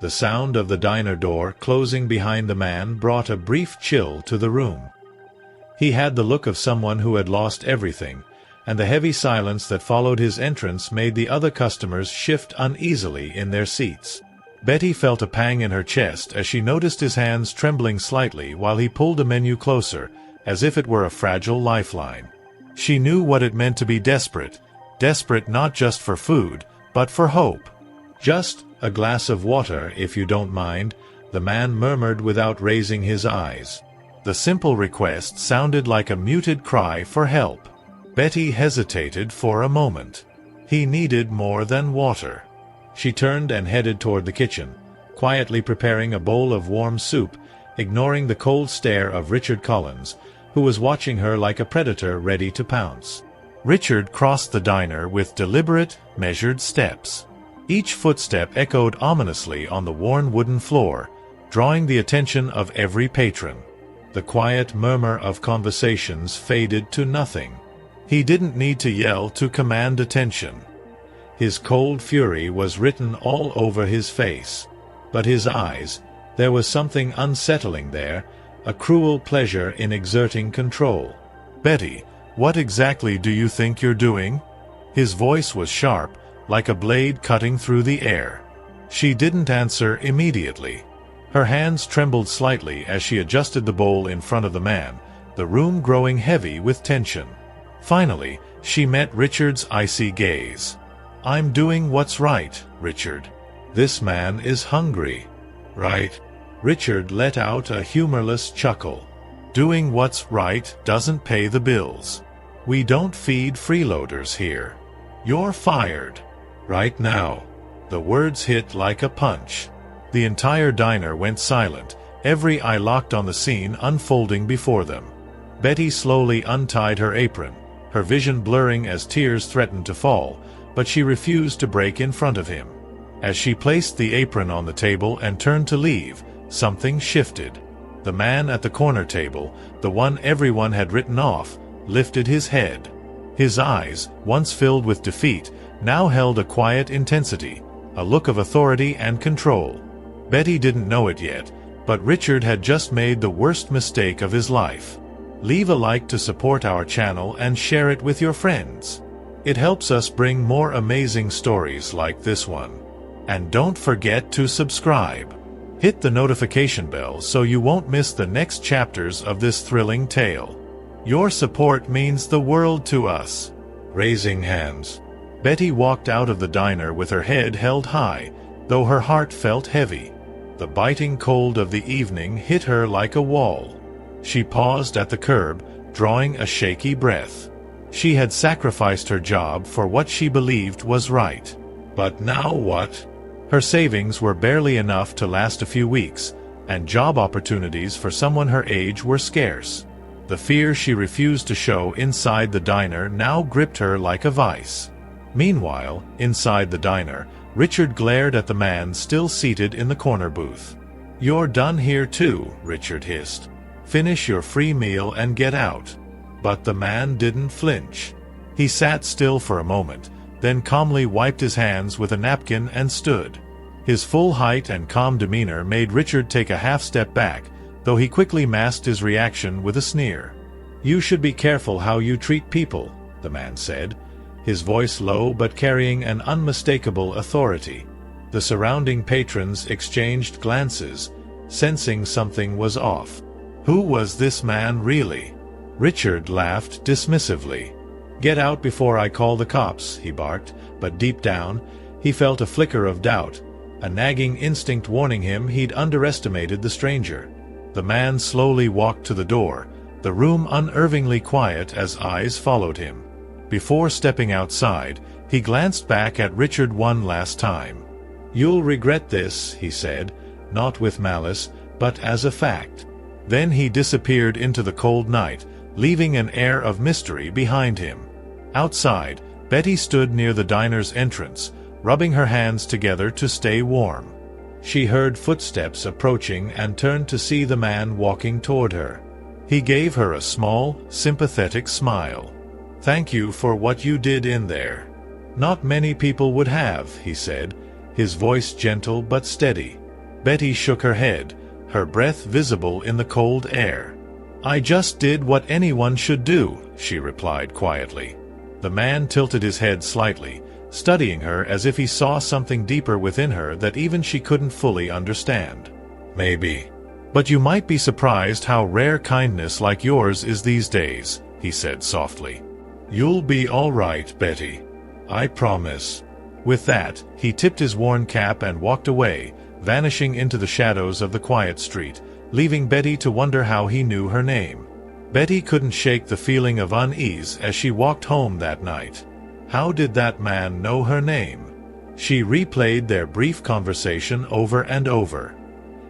The sound of the diner door closing behind the man brought a brief chill to the room. He had the look of someone who had lost everything, and the heavy silence that followed his entrance made the other customers shift uneasily in their seats. Betty felt a pang in her chest as she noticed his hands trembling slightly while he pulled the menu closer, as if it were a fragile lifeline. She knew what it meant to be desperate not just for food, but for hope. "Just a glass of water, if you don't mind," the man murmured without raising his eyes. The simple request sounded like a muted cry for help. Betty hesitated for a moment. He needed more than water. She turned and headed toward the kitchen, quietly preparing a bowl of warm soup, ignoring the cold stare of Richard Collins, who was watching her like a predator ready to pounce. Richard crossed the diner with deliberate, measured steps. Each footstep echoed ominously on the worn wooden floor, drawing the attention of every patron. The quiet murmur of conversations faded to nothing. He didn't need to yell to command attention. His cold fury was written all over his face. But his eyes, there was something unsettling there, a cruel pleasure in exerting control. "Betty, what exactly do you think you're doing?" His voice was sharp, like a blade cutting through the air. She didn't answer immediately. Her hands trembled slightly as she adjusted the bowl in front of the man, the room growing heavy with tension. Finally, she met Richard's icy gaze. "I'm doing what's right, Richard. This man is hungry." "Right?" Richard let out a humorless chuckle. "Doing what's right doesn't pay the bills. We don't feed freeloaders here. You're fired. Right now." The words hit like a punch. The entire diner went silent, every eye locked on the scene unfolding before them. Betty slowly untied her apron, her vision blurring as tears threatened to fall, but she refused to break in front of him. As she placed the apron on the table and turned to leave, something shifted. The man at the corner table, the one everyone had written off, lifted his head. His eyes, once filled with defeat, now held a quiet intensity, a look of authority and control. Betty didn't know it yet, but Richard had just made the worst mistake of his life. Leave a like to support our channel and share it with your friends. It helps us bring more amazing stories like this one. And don't forget to subscribe. Hit the notification bell so you won't miss the next chapters of this thrilling tale. Your support means the world to us. Raising hands, Betty walked out of the diner with her head held high, though her heart felt heavy. The biting cold of the evening hit her like a wall. She paused at the curb, drawing a shaky breath. She had sacrificed her job for what she believed was right. But now what? Her savings were barely enough to last a few weeks, and job opportunities for someone her age were scarce. The fear she refused to show inside the diner now gripped her like a vice. Meanwhile, inside the diner, Richard glared at the man still seated in the corner booth. "You're done here too," Richard hissed. "Finish your free meal and get out." But the man didn't flinch. He sat still for a moment, then calmly wiped his hands with a napkin and stood. His full height and calm demeanor made Richard take a half-step back, though he quickly masked his reaction with a sneer. "You should be careful how you treat people," the man said, his voice low but carrying an unmistakable authority. The surrounding patrons exchanged glances, sensing something was off. Who was this man really? Richard laughed dismissively. "Get out before I call the cops," he barked, but deep down, he felt a flicker of doubt, a nagging instinct warning him he'd underestimated the stranger. The man slowly walked to the door, the room unervingly quiet as eyes followed him. Before stepping outside, he glanced back at Richard one last time. "You'll regret this," he said, not with malice, but as a fact. Then he disappeared into the cold night, leaving an air of mystery behind him. Outside, Betty stood near the diner's entrance, rubbing her hands together to stay warm. She heard footsteps approaching and turned to see the man walking toward her. He gave her a small, sympathetic smile. "Thank you for what you did in there. Not many people would have," he said, his voice gentle but steady. Betty shook her head, her breath visible in the cold air. "I just did what anyone should do," she replied quietly. The man tilted his head slightly, studying her as if he saw something deeper within her that even she couldn't fully understand. "Maybe. But you might be surprised how rare kindness like yours is these days," he said softly. "You'll be all right, Betty. I promise." With that, he tipped his worn cap and walked away, vanishing into the shadows of the quiet street, leaving Betty to wonder how he knew her name. Betty couldn't shake the feeling of unease as she walked home that night. How did that man know her name? She replayed their brief conversation over and over.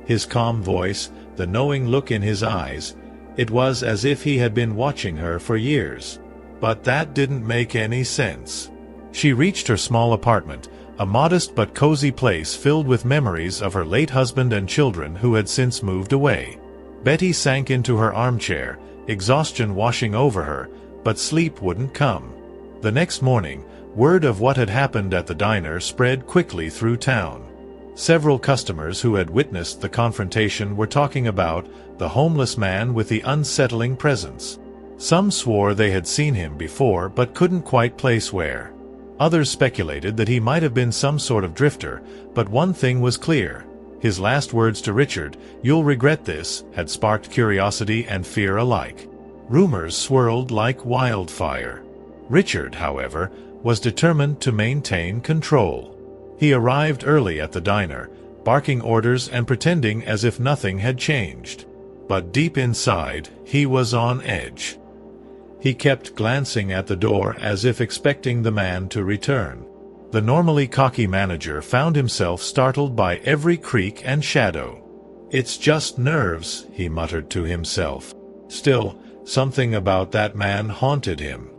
His calm voice, the knowing look in his eyes, it was as if he had been watching her for years. But that didn't make any sense. She reached her small apartment, a modest but cozy place filled with memories of her late husband and children who had since moved away. Betty sank into her armchair, exhaustion washing over her, but sleep wouldn't come. The next morning, word of what had happened at the diner spread quickly through town. Several customers who had witnessed the confrontation were talking about the homeless man with the unsettling presence. Some swore they had seen him before but couldn't quite place where. Others speculated that he might have been some sort of drifter, but one thing was clear. His last words to Richard, "You'll regret this," had sparked curiosity and fear alike. Rumors swirled like wildfire. Richard, however, was determined to maintain control. He arrived early at the diner, barking orders and pretending as if nothing had changed. But deep inside, he was on edge. He kept glancing at the door as if expecting the man to return. The normally cocky manager found himself startled by every creak and shadow. "It's just nerves," he muttered to himself. Still, something about that man haunted him.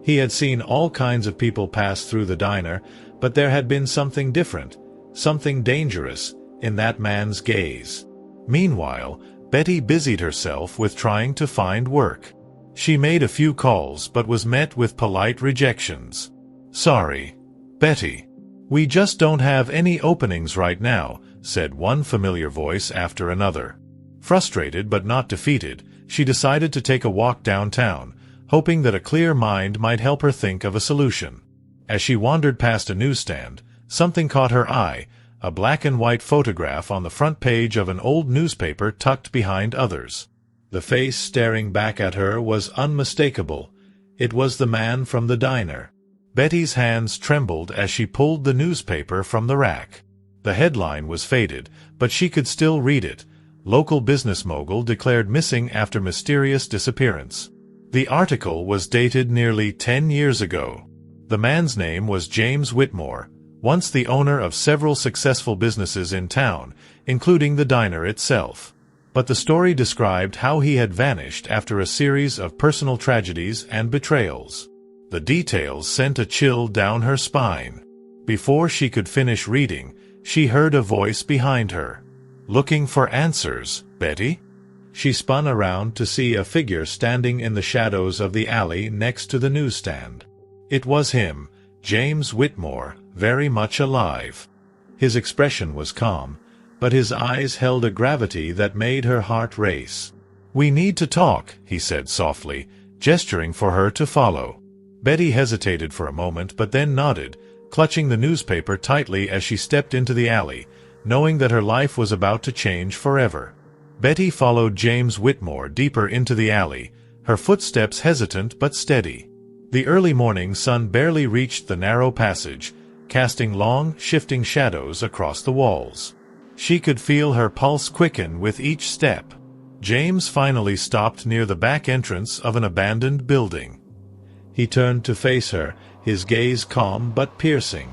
He had seen all kinds of people pass through the diner, but there had been something different, something dangerous, in that man's gaze. Meanwhile, Betty busied herself with trying to find work. She made a few calls but was met with polite rejections. "Sorry, Betty. We just don't have any openings right now," said one familiar voice after another. Frustrated but not defeated, she decided to take a walk downtown, hoping that a clear mind might help her think of a solution. As she wandered past a newsstand, something caught her eye, a black and white photograph on the front page of an old newspaper tucked behind others. The face staring back at her was unmistakable. It was the man from the diner. Betty's hands trembled as she pulled the newspaper from the rack. The headline was faded, but she could still read it. Local business mogul declared missing after mysterious disappearance. The article was dated nearly 10 years ago. The man's name was James Whitmore, once the owner of several successful businesses in town, including the diner itself. But the story described how he had vanished after a series of personal tragedies and betrayals. The details sent a chill down her spine. Before she could finish reading, she heard a voice behind her. "Looking for answers, Betty?" She spun around to see a figure standing in the shadows of the alley next to the newsstand. It was him, James Whitmore, very much alive. His expression was calm, but his eyes held a gravity that made her heart race. "We need to talk," he said softly, gesturing for her to follow. Betty hesitated for a moment but then nodded, clutching the newspaper tightly as she stepped into the alley, knowing that her life was about to change forever. Betty followed James Whitmore deeper into the alley, her footsteps hesitant but steady. The early morning sun barely reached the narrow passage, casting long, shifting shadows across the walls. She could feel her pulse quicken with each step. James finally stopped near the back entrance of an abandoned building. He turned to face her, his gaze calm but piercing.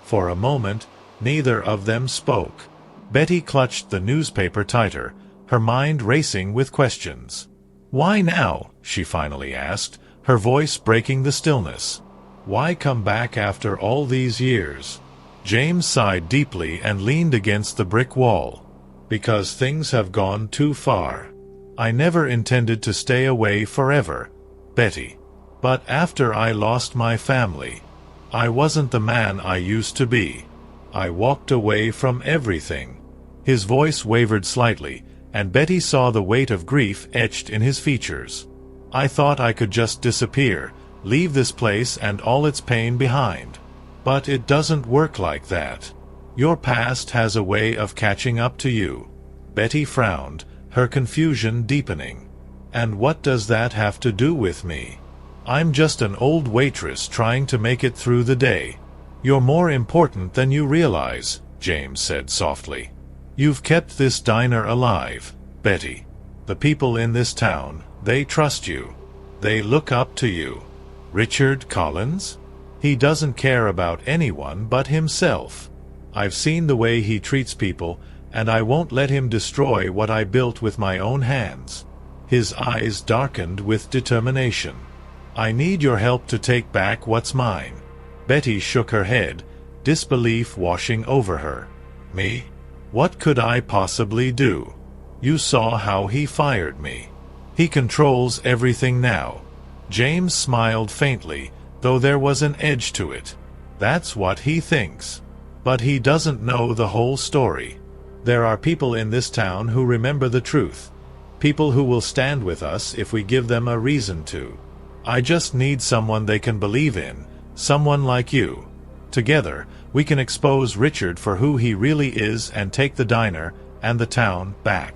For a moment, neither of them spoke. Betty clutched the newspaper tighter, her mind racing with questions. "Why now?" she finally asked, her voice breaking the stillness. "Why come back after all these years?" James sighed deeply and leaned against the brick wall. "Because things have gone too far. I never intended to stay away forever, Betty. But after I lost my family, I wasn't the man I used to be. I walked away from everything." His voice wavered slightly, and Betty saw the weight of grief etched in his features. "I thought I could just disappear, leave this place and all its pain behind. But it doesn't work like that. Your past has a way of catching up to you." Betty frowned, her confusion deepening. "And what does that have to do with me? I'm just an old waitress trying to make it through the day." "You're more important than you realize," James said softly. "You've kept this diner alive, Betty. The people in this town, they trust you. They look up to you." "Richard Collins? He doesn't care about anyone but himself. I've seen the way he treats people, and I won't let him destroy what I built with my own hands." His eyes darkened with determination. "I need your help to take back what's mine." Betty shook her head, disbelief washing over her. "Me? What could I possibly do? You saw how he fired me. He controls everything now." James smiled faintly, though there was an edge to it. "That's what he thinks. But he doesn't know the whole story. There are people in this town who remember the truth. People who will stand with us if we give them a reason to. I just need someone they can believe in, someone like you. Together, we can expose Richard for who he really is and take the diner and the town back."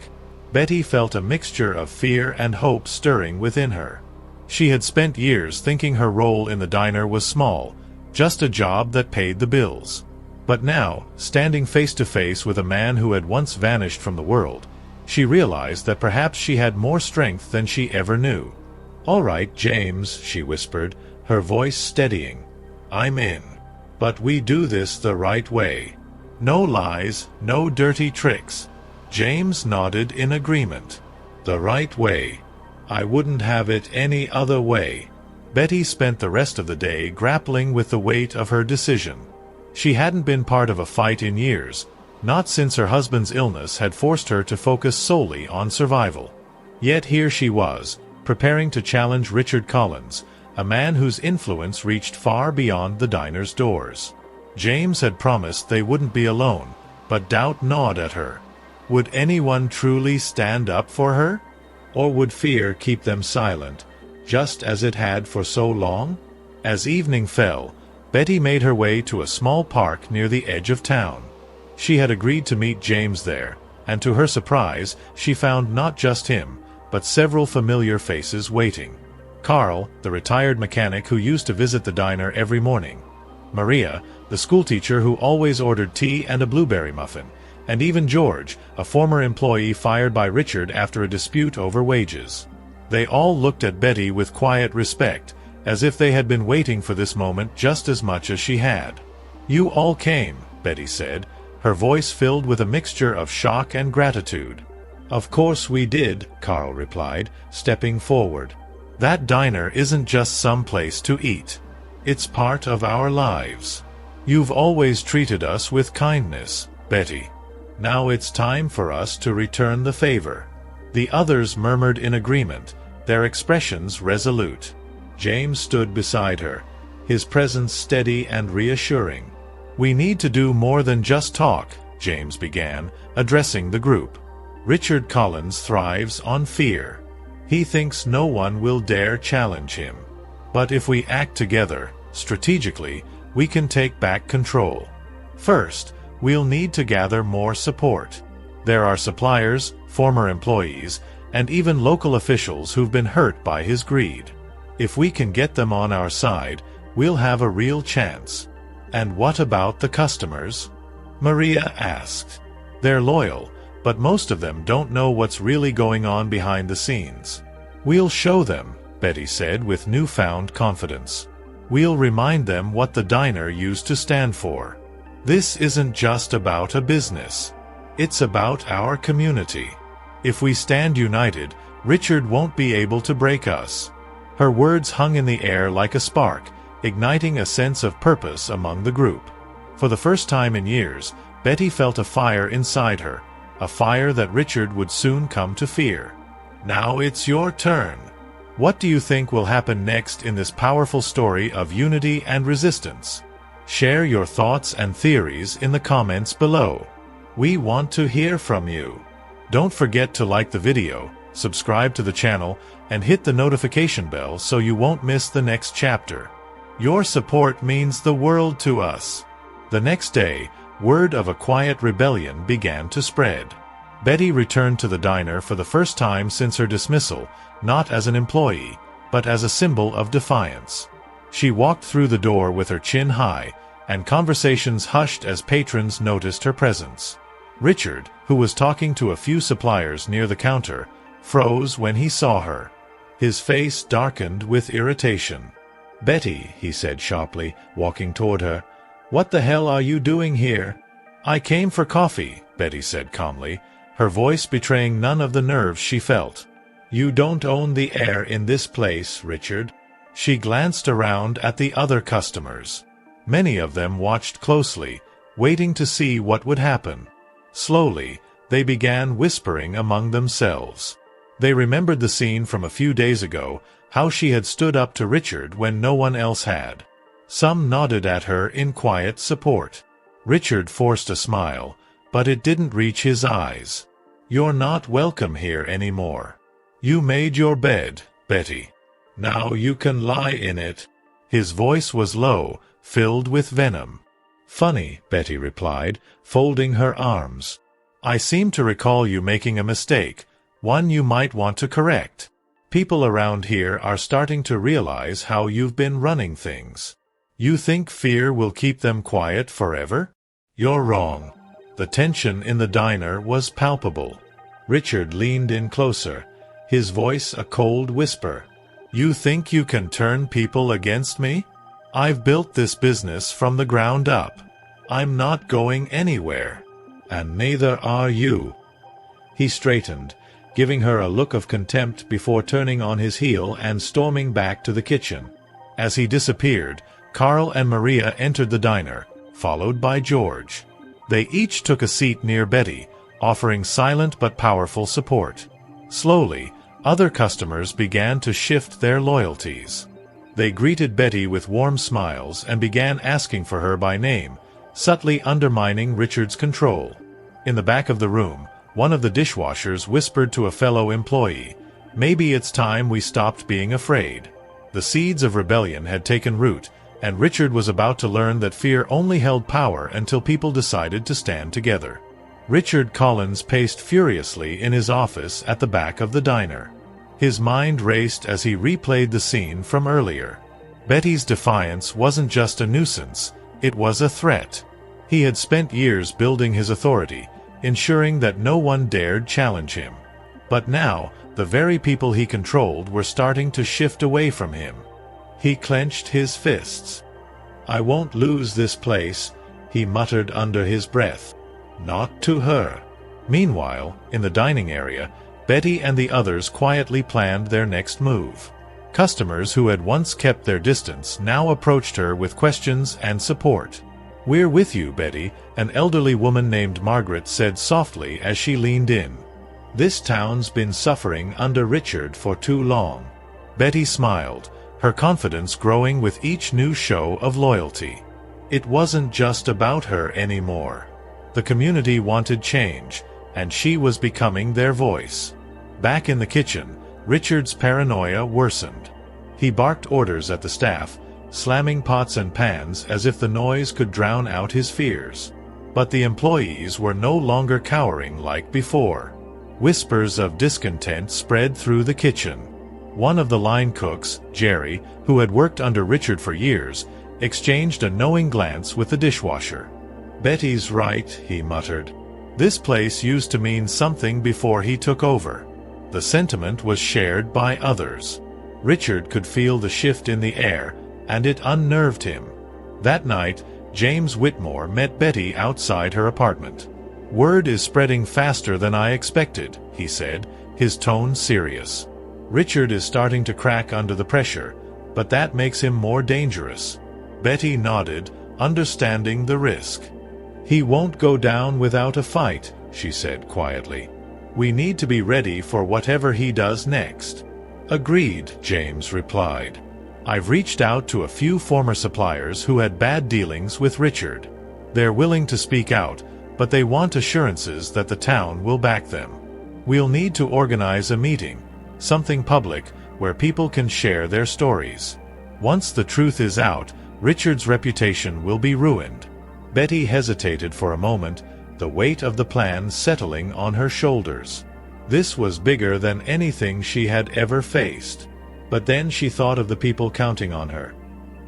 Betty felt a mixture of fear and hope stirring within her. She had spent years thinking her role in the diner was small, just a job that paid the bills. But now, standing face to face with a man who had once vanished from the world, she realized that perhaps she had more strength than she ever knew. "All right, James," she whispered, her voice steadying. "I'm in. But we do this the right way. No lies, no dirty tricks." James nodded in agreement. "The right way. I wouldn't have it any other way." Betty spent the rest of the day grappling with the weight of her decision. She hadn't been part of a fight in years, not since her husband's illness had forced her to focus solely on survival. Yet here she was, preparing to challenge Richard Collins, a man whose influence reached far beyond the diner's doors. James had promised they wouldn't be alone, but doubt gnawed at her. Would anyone truly stand up for her? Or would fear keep them silent, just as it had for so long? As evening fell, Betty made her way to a small park near the edge of town. She had agreed to meet James there, and to her surprise, she found not just him, but several familiar faces waiting. Carl, the retired mechanic who used to visit the diner every morning. Maria, the schoolteacher who always ordered tea and a blueberry muffin. And even George, a former employee fired by Richard after a dispute over wages. They all looked at Betty with quiet respect, as if they had been waiting for this moment just as much as she had. "You all came," Betty said, her voice filled with a mixture of shock and gratitude. "Of course we did," Carl replied, stepping forward. "That diner isn't just some place to eat. It's part of our lives. You've always treated us with kindness, Betty. Now it's time for us to return the favor." The others murmured in agreement, their expressions resolute. James stood beside her, his presence steady and reassuring. "We need to do more than just talk," James began, addressing the group. "Richard Collins thrives on fear. He thinks no one will dare challenge him. But if we act together, strategically, we can take back control. First, we'll need to gather more support. There are suppliers, former employees, and even local officials who've been hurt by his greed. If we can get them on our side, we'll have a real chance." "And what about the customers?" Maria asked. "They're loyal, but most of them don't know what's really going on behind the scenes." "We'll show them," Betty said with newfound confidence. "We'll remind them what the diner used to stand for. This isn't just about a business. It's about our community. If we stand united, Richard won't be able to break us." Her words hung in the air like a spark, igniting a sense of purpose among the group. For the first time in years, Betty felt a fire inside her, a fire that Richard would soon come to fear. "Now it's your turn. What do you think will happen next in this powerful story of unity and resistance? Share your thoughts and theories in the comments below. We want to hear from you. Don't forget to like the video, subscribe to the channel, and hit the notification bell so you won't miss the next chapter. Your support means the world to us. The next day, word of a quiet rebellion began to spread. Betty returned to the diner for the first time since her dismissal, not as an employee, but as a symbol of defiance. She walked through the door with her chin high, and conversations hushed as patrons noticed her presence. Richard, who was talking to a few suppliers near the counter, froze when he saw her. His face darkened with irritation. "Betty," he said sharply, walking toward her, "what the hell are you doing here?" "I came for coffee," Betty said calmly, her voice betraying none of the nerves she felt. "You don't own the air in this place, Richard." She glanced around at the other customers. Many of them watched closely, waiting to see what would happen. Slowly, they began whispering among themselves. They remembered the scene from a few days ago, how she had stood up to Richard when no one else had. Some nodded at her in quiet support. Richard forced a smile, but it didn't reach his eyes. "You're not welcome here anymore. You made your bed, Betty. Now you can lie in it." His voice was low, filled with venom. "Funny," Betty replied, folding her arms. "I seem to recall you making a mistake, one you might want to correct. People around here are starting to realize how you've been running things. You think fear will keep them quiet forever? You're wrong." The tension in the diner was palpable. Richard leaned in closer, his voice a cold whisper. "You think you can turn people against me? I've built this business from the ground up. I'm not going anywhere. And neither are you." He straightened, giving her a look of contempt before turning on his heel and storming back to the kitchen. As he disappeared, Carl and Maria entered the diner, followed by George. They each took a seat near Betty, offering silent but powerful support. Slowly, other customers began to shift their loyalties. They greeted Betty with warm smiles and began asking for her by name, subtly undermining Richard's control. In the back of the room, one of the dishwashers whispered to a fellow employee, "Maybe it's time we stopped being afraid." The seeds of rebellion had taken root, and Richard was about to learn that fear only held power until people decided to stand together. Richard Collins paced furiously in his office at the back of the diner. His mind raced as he replayed the scene from earlier. Betty's defiance wasn't just a nuisance, it was a threat. He had spent years building his authority, ensuring that no one dared challenge him. But now, the very people he controlled were starting to shift away from him. He clenched his fists. "I won't lose this place," he muttered under his breath. "Not to her." Meanwhile, in the dining area, Betty and the others quietly planned their next move. Customers who had once kept their distance now approached her with questions and support. "We're with you, Betty," an elderly woman named Margaret said softly as she leaned in. "This town's been suffering under Richard for too long." Betty smiled, her confidence growing with each new show of loyalty. It wasn't just about her anymore. The community wanted change, and she was becoming their voice. Back in the kitchen, Richard's paranoia worsened. He barked orders at the staff, slamming pots and pans as if the noise could drown out his fears. But the employees were no longer cowering like before. Whispers of discontent spread through the kitchen. One of the line cooks, Jerry, who had worked under Richard for years, exchanged a knowing glance with the dishwasher. "Betty's right," he muttered. "This place used to mean something before he took over." The sentiment was shared by others. Richard could feel the shift in the air, and it unnerved him. That night, James Whitmore met Betty outside her apartment. "Word is spreading faster than I expected," he said, his tone serious. "Richard is starting to crack under the pressure, but that makes him more dangerous." Betty nodded, understanding the risk. "He won't go down without a fight," she said quietly. "We need to be ready for whatever he does next." "Agreed," James replied. "I've reached out to a few former suppliers who had bad dealings with Richard. They're willing to speak out, but they want assurances that the town will back them. We'll need to organize a meeting, something public, where people can share their stories. Once the truth is out, Richard's reputation will be ruined. Betty hesitated for a moment, the weight of the plan settling on her shoulders. This was bigger than anything she had ever faced. But then she thought of the people counting on her.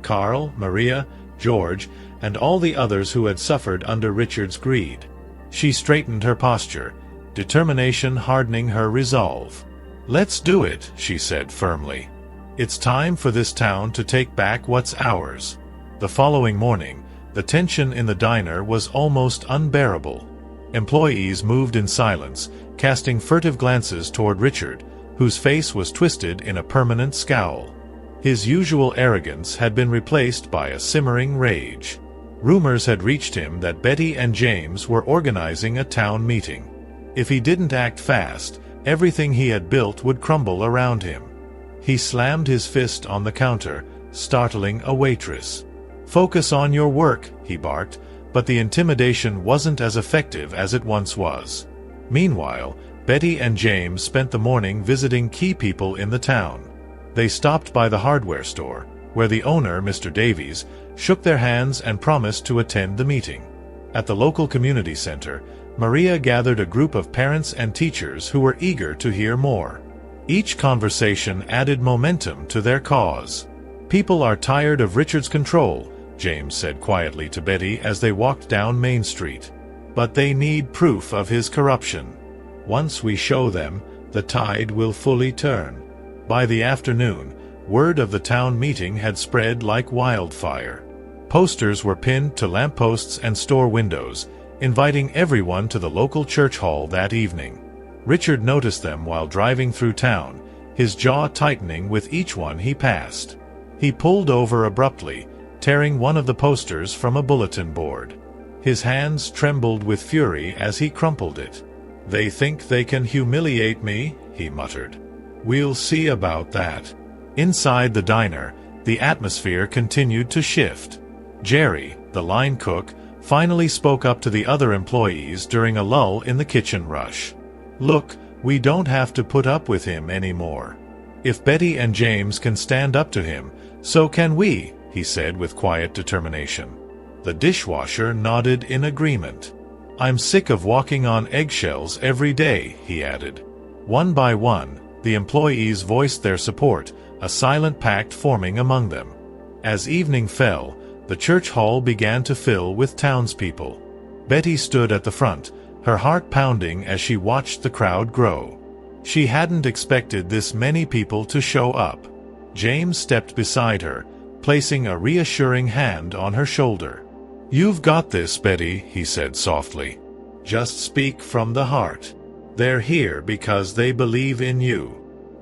Carl, Maria, George, and all the others who had suffered under Richard's greed. She straightened her posture, determination hardening her resolve. "Let's do it," she said firmly. "It's time for this town to take back what's ours." The following morning, the tension in the diner was almost unbearable. Employees moved in silence, casting furtive glances toward Richard, whose face was twisted in a permanent scowl. His usual arrogance had been replaced by a simmering rage. Rumors had reached him that Betty and James were organizing a town meeting. If he didn't act fast, everything he had built would crumble around him. He slammed his fist on the counter, startling a waitress. "Focus on your work," he barked, but the intimidation wasn't as effective as it once was. Meanwhile, Betty and James spent the morning visiting key people in the town. They stopped by the hardware store, where the owner, Mr. Davies, shook their hands and promised to attend the meeting. At the local community center, Maria gathered a group of parents and teachers who were eager to hear more. Each conversation added momentum to their cause. "People are tired of Richard's control," James said quietly to Betty as they walked down Main Street. "But they need proof of his corruption. Once we show them, the tide will fully turn." By the afternoon, word of the town meeting had spread like wildfire. Posters were pinned to lampposts and store windows, inviting everyone to the local church hall that evening. Richard noticed them while driving through town, his jaw tightening with each one he passed. He pulled over abruptly, tearing one of the posters from a bulletin board. His hands trembled with fury as he crumpled it. "They think they can humiliate me," he muttered. "We'll see about that." Inside the diner, the atmosphere continued to shift. Jerry, the line cook, finally spoke up to the other employees during a lull in the kitchen rush. "Look, we don't have to put up with him anymore. If Betty and James can stand up to him, so can we," he said with quiet determination. The dishwasher nodded in agreement. "I'm sick of walking on eggshells every day," he added. One by one, the employees voiced their support, a silent pact forming among them. As evening fell, the church hall began to fill with townspeople. Betty stood at the front, her heart pounding as she watched the crowd grow. She hadn't expected this many people to show up. James stepped beside her, placing a reassuring hand on her shoulder. "You've got this, Betty," he said softly. "Just speak from the heart. They're here because they believe in you."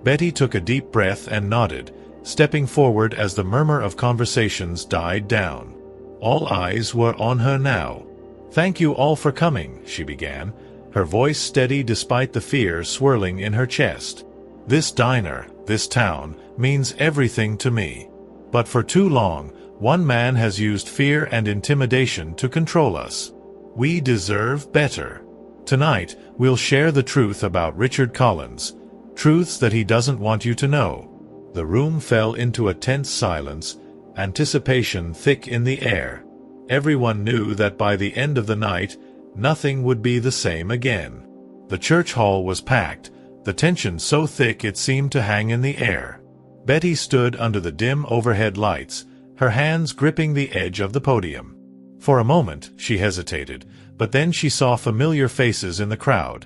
Betty took a deep breath and nodded, stepping forward as the murmur of conversations died down. All eyes were on her now. "Thank you all for coming," she began, her voice steady despite the fear swirling in her chest. "This diner, this town, means everything to me. But for too long, one man has used fear and intimidation to control us. We deserve better. Tonight, we'll share the truth about Richard Collins, truths that he doesn't want you to know." The room fell into a tense silence, anticipation thick in the air. Everyone knew that by the end of the night, nothing would be the same again. The church hall was packed, the tension so thick it seemed to hang in the air. Betty stood under the dim overhead lights, her hands gripping the edge of the podium. For a moment, she hesitated, but then she saw familiar faces in the crowd.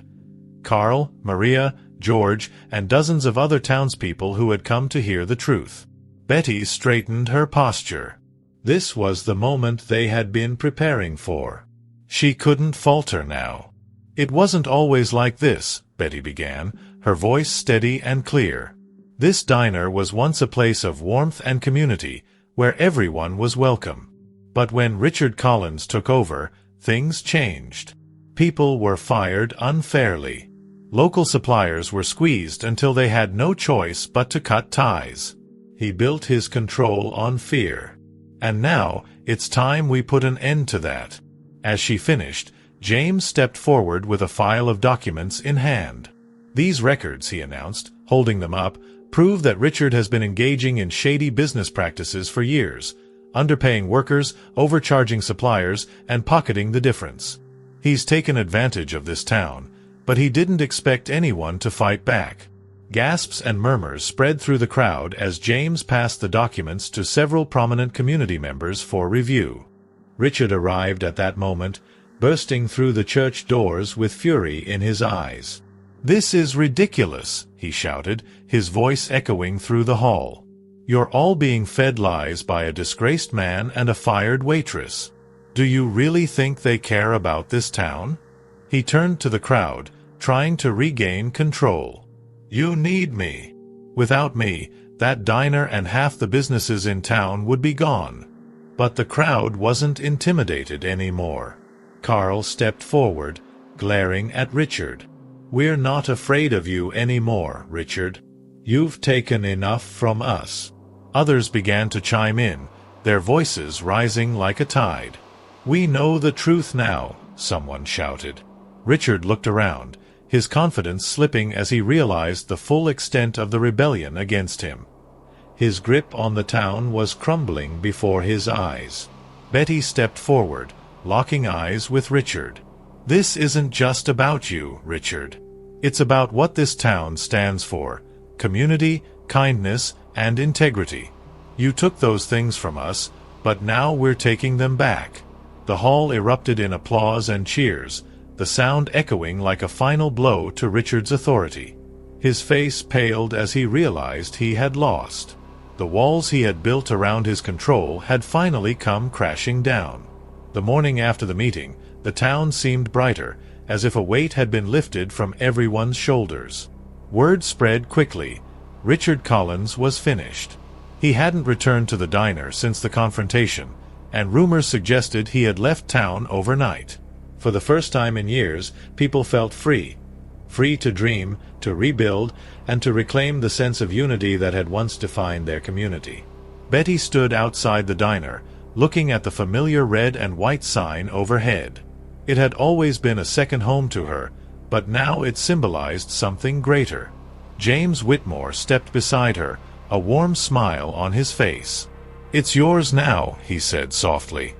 Carl, Maria, George, and dozens of other townspeople who had come to hear the truth. Betty straightened her posture. This was the moment they had been preparing for. She couldn't falter now. "It wasn't always like this," Betty began, her voice steady and clear. "This diner was once a place of warmth and community, where everyone was welcome. But when Richard Collins took over, things changed. People were fired unfairly. Local suppliers were squeezed until they had no choice but to cut ties. He built his control on fear. And now, it's time we put an end to that." As she finished, James stepped forward with a file of documents in hand. "These records," he announced, holding them up, "prove that Richard has been engaging in shady business practices for years, underpaying workers, overcharging suppliers, and pocketing the difference. He's taken advantage of this town, but he didn't expect anyone to fight back." Gasps and murmurs spread through the crowd as James passed the documents to several prominent community members for review. Richard arrived at that moment, bursting through the church doors with fury in his eyes. "This is ridiculous," he shouted, his voice echoing through the hall. "You're all being fed lies by a disgraced man and a fired waitress. Do you really think they care about this town?" He turned to the crowd, trying to regain control. "You need me. Without me, that diner and half the businesses in town would be gone." But the crowd wasn't intimidated anymore. Carl stepped forward, glaring at Richard. "We're not afraid of you anymore, Richard. You've taken enough from us." Others began to chime in, their voices rising like a tide. "We know the truth now," someone shouted. Richard looked around, his confidence slipping as he realized the full extent of the rebellion against him. His grip on the town was crumbling before his eyes. Betty stepped forward, locking eyes with Richard. "This isn't just about you, Richard. It's about what this town stands for: community, kindness, and integrity. You took those things from us, but now we're taking them back." The hall erupted in applause and cheers, the sound echoing like a final blow to Richard's authority. His face paled as he realized he had lost. The walls he had built around his control had finally come crashing down. The morning after the meeting, the town seemed brighter, as if a weight had been lifted from everyone's shoulders. Word spread quickly. Richard Collins was finished. He hadn't returned to the diner since the confrontation, and rumors suggested he had left town overnight. For the first time in years, people felt free. Free to dream, to rebuild, and to reclaim the sense of unity that had once defined their community. Betty stood outside the diner, looking at the familiar red and white sign overhead. It had always been a second home to her, but now it symbolized something greater. James Whitmore stepped beside her, a warm smile on his face. "It's yours now," he said softly.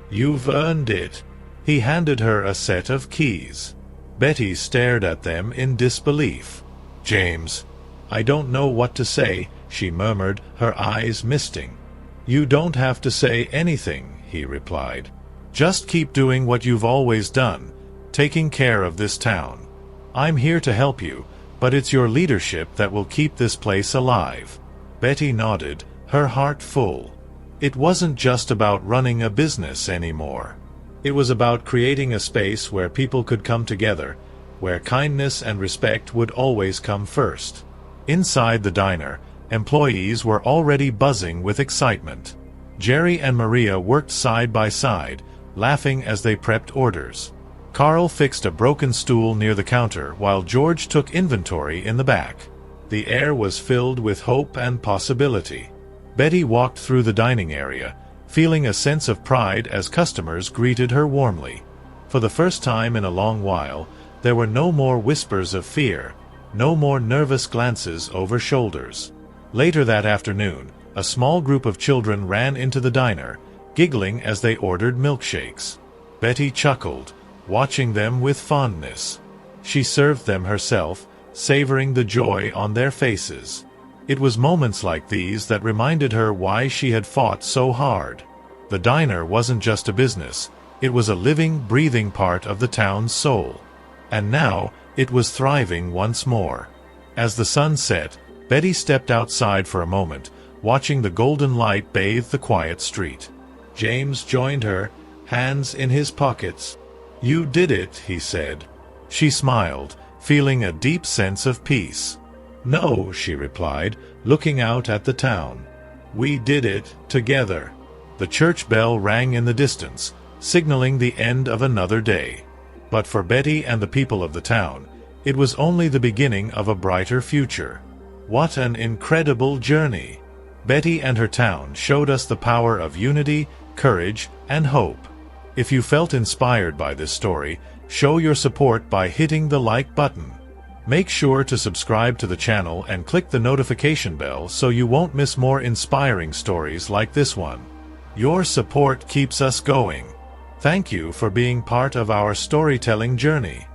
"You've earned it." He handed her a set of keys. Betty stared at them in disbelief. "James, I don't know what to say," she murmured, her eyes misting. "You don't have to say anything," he replied. "Just keep doing what you've always done, taking care of this town. I'm here to help you, but it's your leadership that will keep this place alive." Betty nodded, her heart full. It wasn't just about running a business anymore. It was about creating a space where people could come together, where kindness and respect would always come first. Inside the diner, employees were already buzzing with excitement. Jerry and Maria worked side by side, laughing as they prepped orders. Carl fixed a broken stool near the counter while George took inventory in the back. The air was filled with hope and possibility. Betty walked through the dining area, feeling a sense of pride as customers greeted her warmly. For the first time in a long while, there were no more whispers of fear, no more nervous glances over shoulders. Later that afternoon, a small group of children ran into the diner, giggling as they ordered milkshakes. Betty chuckled, watching them with fondness. She served them herself, savoring the joy on their faces. It was moments like these that reminded her why she had fought so hard. The diner wasn't just a business, it was a living, breathing part of the town's soul. And now, it was thriving once more. As the sun set, Betty stepped outside for a moment, watching the golden light bathe the quiet street. James joined her, hands in his pockets. "You did it," he said. She smiled, feeling a deep sense of peace. "No," she replied, looking out at the town. "We did it together." The church bell rang in the distance, signaling the end of another day. But for Betty and the people of the town, it was only the beginning of a brighter future. What an incredible journey! Betty and her town showed us the power of unity, courage, and hope. If you felt inspired by this story, Show your support by hitting the like button. Make sure to subscribe to the channel and click the notification bell so you won't miss more inspiring stories like this one. Your support keeps us going. Thank you for being part of our storytelling journey.